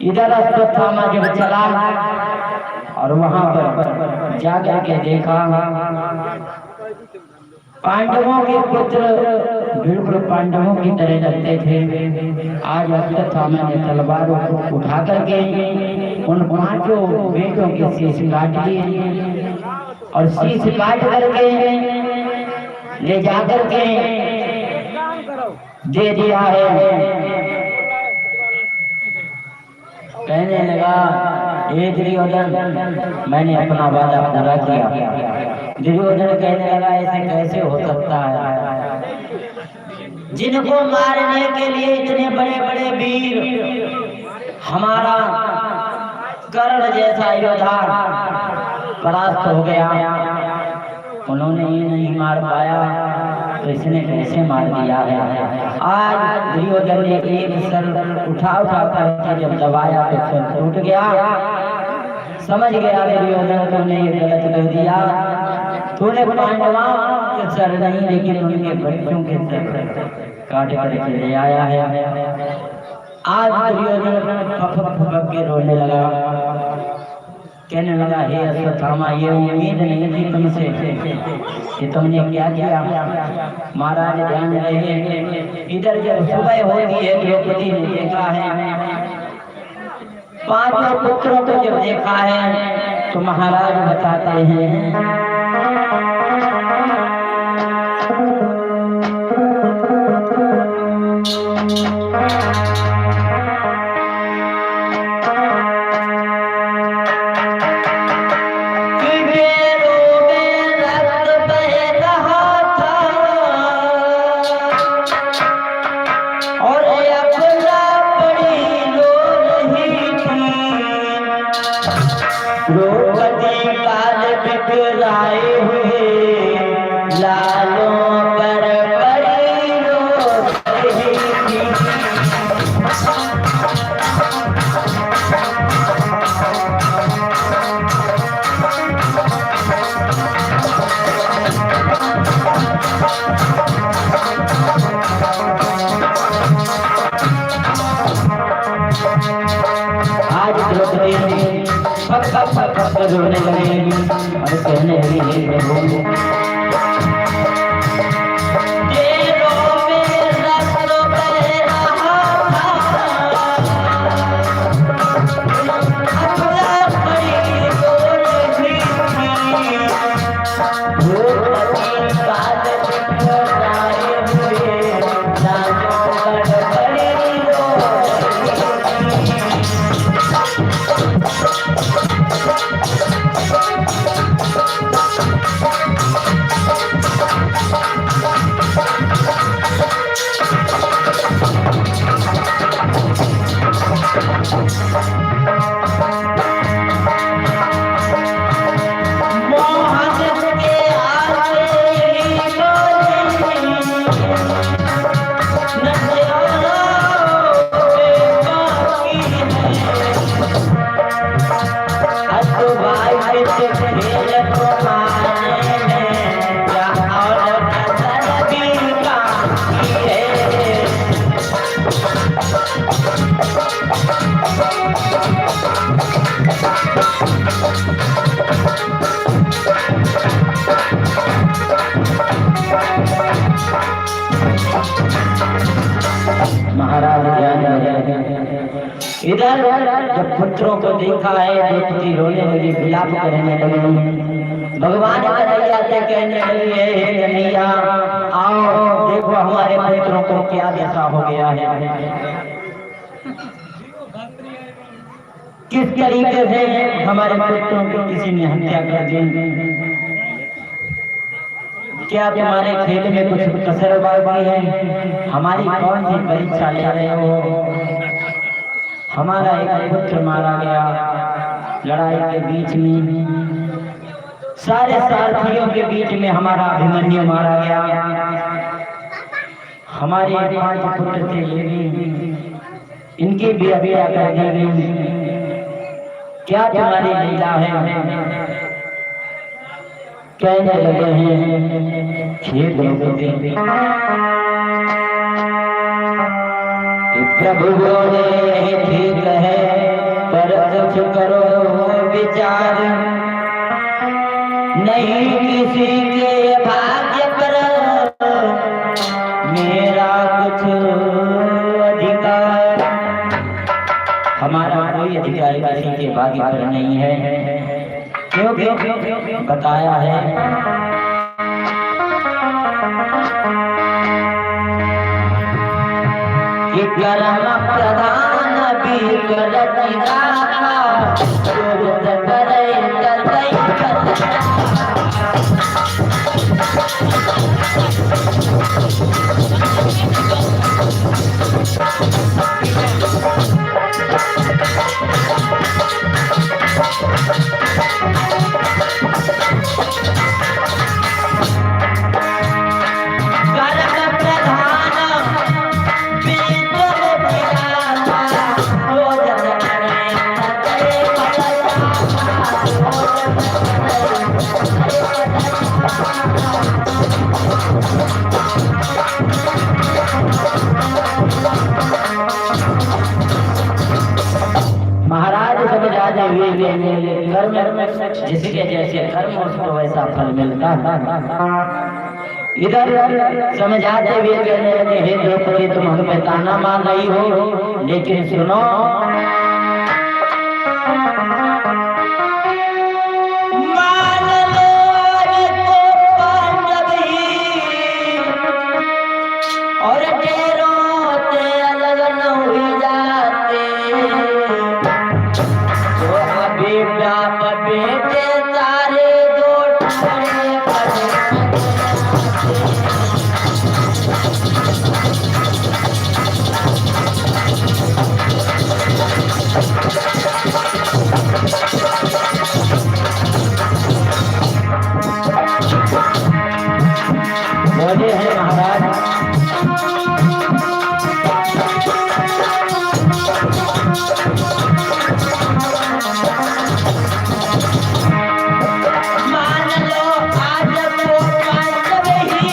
इधर अश्वत्थामा जब चला और वहां पर जाकर के देखा पांडवों के पुत्र बिल्कुल पांडवों की तरह लगते थे। आज अश्वत्थामा ने तलवारों को उठा करके उन 5 बेटों के शीश काट लिए और शीश काट करके ले जाकर के दे दिया है। कहने लगा हे दुर्योधन, मैंने अपना वादा पूरा किया। दुर्योधन कहने लगा ऐसे कैसे हो सकता है? जिनको मारने के लिए इतने बड़े बड़े वीर, हमारा कर्ण जैसा योद्धा परास्त हो गया, उन्होंने ये नहीं मार पाया तो इसने कैसे मार दिया है? आज दुर्योधन ने एक सर उठा कर जब दबाया तो सर टूट गया। समझ गया दुर्योधन तूने ये गलत कर दिया, तूने पांडवों के सर नहीं लेकिन उनके बच्चों के सर काट करके ले आया है। आज दुर्योधन फक के रोने लगा, कहने लगा हे अश्वत्थामा, ये उम्मीद नहीं थी तुमसे कि तुमने क्या किया। महाराज ध्यान रहे, इधर जब सुबह होती है द्रौपदी ने देखा है 5 पुत्रों को जब देखा है तो महाराज बताते हैं द्रौपदी काल बिखराए हुए लालों पर पड़ी रो रही थी। आज द्रौपदी फक रोने लगे और कहने लगी हे प्रभु, महाराज इधर जब पुत्रों को देखा है द्रौपदी रोने लगी, विलाप करने लगी। भगवान कन्हैया से कहने लगी हे कन्हैया आओ देखो हमारे पुत्रों को क्या दशा हो गया है, किस तरीके से हमारे पुत्रों की किसी ने हत्या कर दी। क्या तुम्हारे खेल में कुछ कसर बाकी है? हमारी कौन सी परीक्षा ले रहे हो? हमारा एक पुत्र मारा गया लड़ाई के बीच में, सारे सारथियों के बीच में हमारा अभिमन्यु मारा गया। हमारे 5 पुत्र थे, ये भी इनकी भी हत्या कर दी गई। क्या तुम्हारी लीला है? कहने लगे हैं हे द्रौपदी, प्रभु बोले ठीक है विचार नहीं किसी के भाग्य पर मेरा कुछ अधिकार। हमारा कोई अधिकार किसी के भाग्य पर नहीं है, क्योंकि बताया है कि कर्म प्रधान भी करती दाता, जो करे महाराज समझा कर्म जिसके जैसे कर्म उसको वैसा फल मिलता। इधर समझाते हुए कहने लगे, हे द्रौपदी तुम हम पे ताना मार रही हो, लेकिन सुनो मान लो को पांडव ही और तेरों से अलग न हुई जाते, तो अभी बाप बेटे तारे दो टुकड़े पड़े। बोले हैं महाराज, मान लो आज वो पांडव ही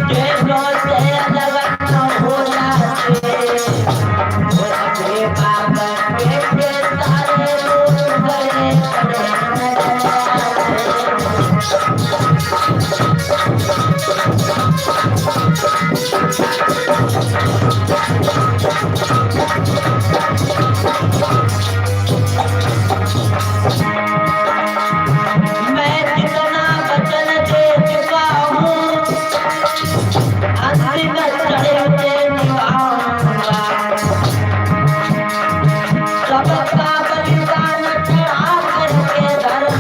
देशों से अलग न हो जाते, वो अपने बाप बेटे तारे दूर गए पड़े। मैं जितना वचन दे चुका हूँ अंतिम चढ़े हुए निभाऊंगा, सबका बलिदान चढ़ा करके धर्म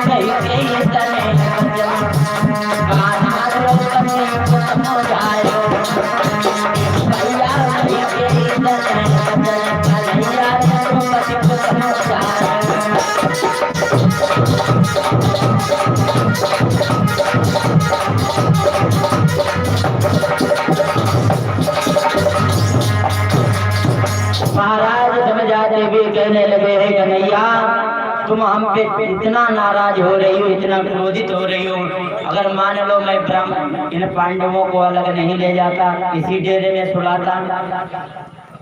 भैया कही के तने गाना रो तने को समझायो, भैया कही के तने भैया रो पति को समझायो। महाराज समझाते हुए कहने लगे, हे कन्हैया तुम हम पे इतना नाराज हो रही हो, इतना क्रोधित हो रही हो, अगर मान लो मैं इन पांडवों को अलग नहीं ले जाता, इसी डेरे में सुलाता,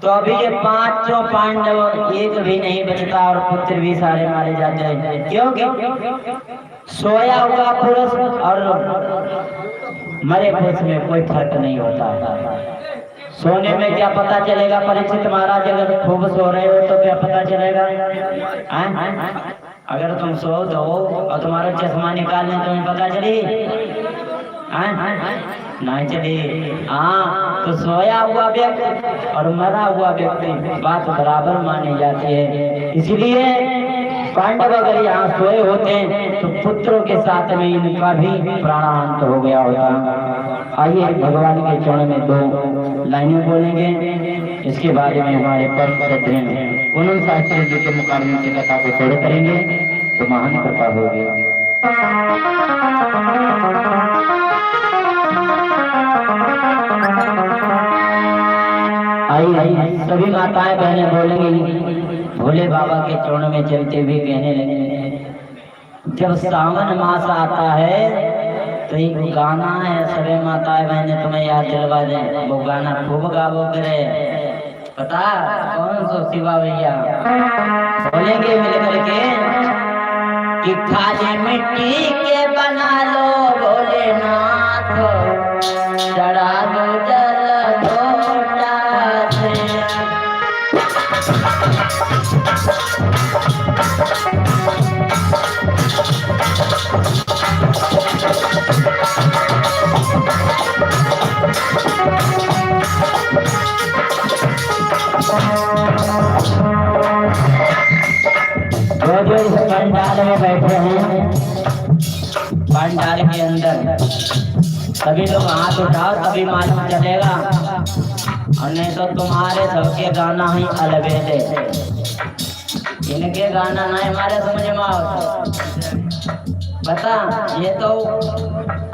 तो अभी ये पांचों पांडव एक भी नहीं बचता और पुत्र भी सारे मारे जाते हैं। क्योंकि सोया हुआ पुरुष और मरे पुरुष में कोई फर्क नहीं होता। सोने में क्या पता चलेगा परीक्षित महाराज, अगर खूब सो रहे हो तो क्या पता चलेगा? अगर तुम सो दो और तुम्हारा चश्मा निकालने तुम्हें पता चली? नहीं चली। हाँ, तो सोया हुआ व्यक्ति और मरा हुआ व्यक्ति बात बराबर मानी जाती है। इसलिए पांडव अगर यहाँ सोए होते तो पुत्रों के साथ में इनका भी प्राणांत हो गया होता। आइए भगवान के चरण में दो लाइनें बोलेंगे, इसके बारे में हमारे परम श्रद्धेय पूनम शास्त्री जी के मुकाबले की कथा को थोड़े करेंगे तो महान कृपा होगी। आई सभी माताएं बहनें बोलेंगी, भोले बाबा के चरणों में चलते हुए कहने लगे, जब सावन मास आता है तो एक गाना है, सभी माताएं बहनें तुम्हें याद दिलवा दें, वो गाना खूब गावो करे, पता कौन सो शिवा भैया बोलेंगे मिल करके कि खाली मिट्टी के बना लो भोलेनाथ, चढ़ा दो जल लोटा से। जो इस पंडाल में बैठे हैं, पंडाल के अंदर सभी लोग हाथ उठाओ तभी मालूम चलेगा, और नहीं तो तुम्हारे सबके गाना ही अलबेले, इनके गाना नहीं हमारे समझ में आओ। बता ये तो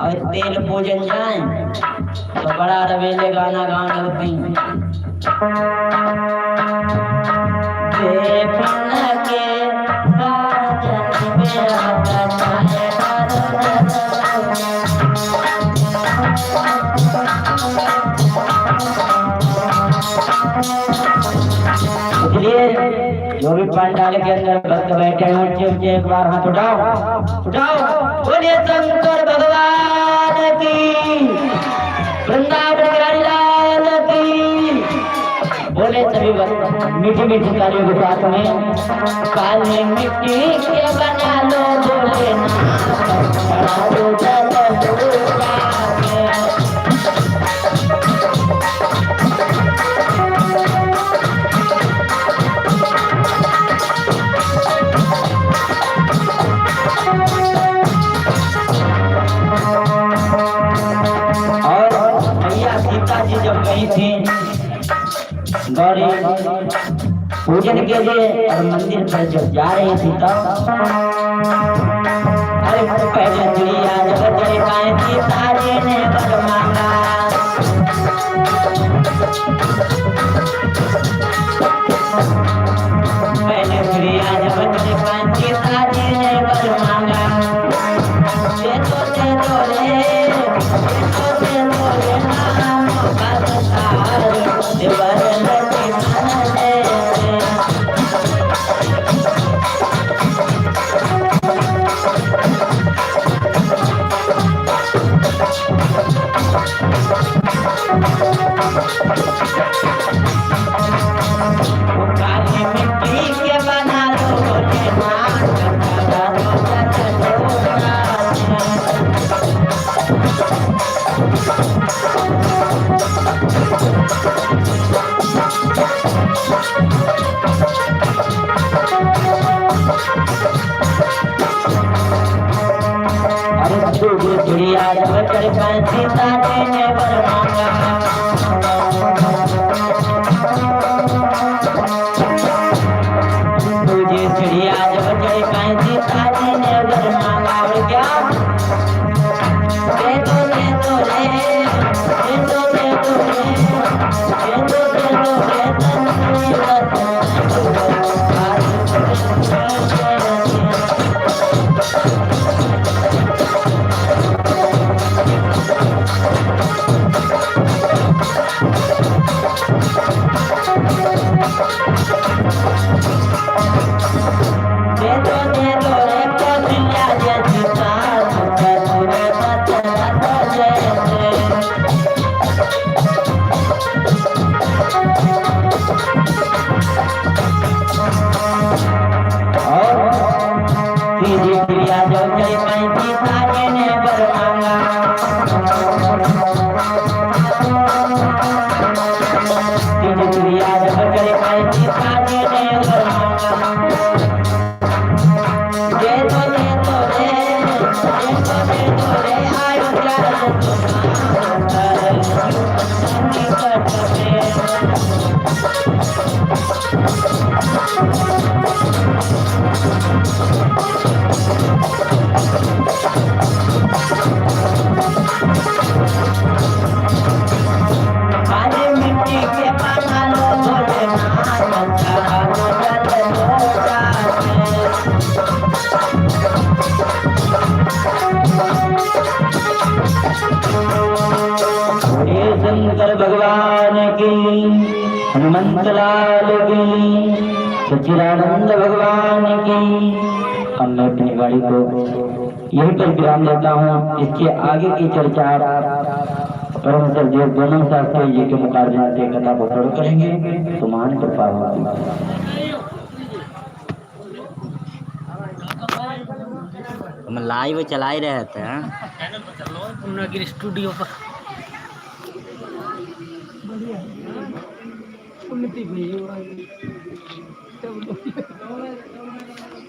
और तेल पूजन जाए तो बड़ा अलबेले गाना गाने लगती इसलिए जो भी पंडाल के अंदर भक्त बैठे हैं ऊंचे एक बार हाथ उठाओ उठाओ, बोलिए शंकर भगवान की, वृंदावन बिहारी लाल की, बोले सभी भक्त मीठी मीठी तालियों के साथ में, काली मिट्टी के बना लो गौरी पूजन के लिए और मंदिर पर जब जा रही थी तब अरे पहले दुनिया जगत जय सीता जी ने वर मांगा, पहले दुनिया जगत जय सीता जी ने वर मांगा, दे दो रे चिड़िया जब चढ़ सीता जी ने वर मांगा, तुझे चिड़िया जब चढ़ सीता जी ने वर मांगा, और क्या दे दो रे दे दो रे दे दो काली मिट्टी के बना हनुमंत लाल की, सच्चिदानंद भगवान की। अब मैं अपनी गाड़ी को यहीं पर विराम देता हूँ। इसके आगे की चर्चा परम सर्वदेव दोनों शास्त्री जी के मुकाबले से कथा को शुरू करेंगे। तो महान कृपा होगी। हम लाइव चला ही रहे थे चैनल पर चल लो स्टूडियो पर बढ़िया उन्नति हुई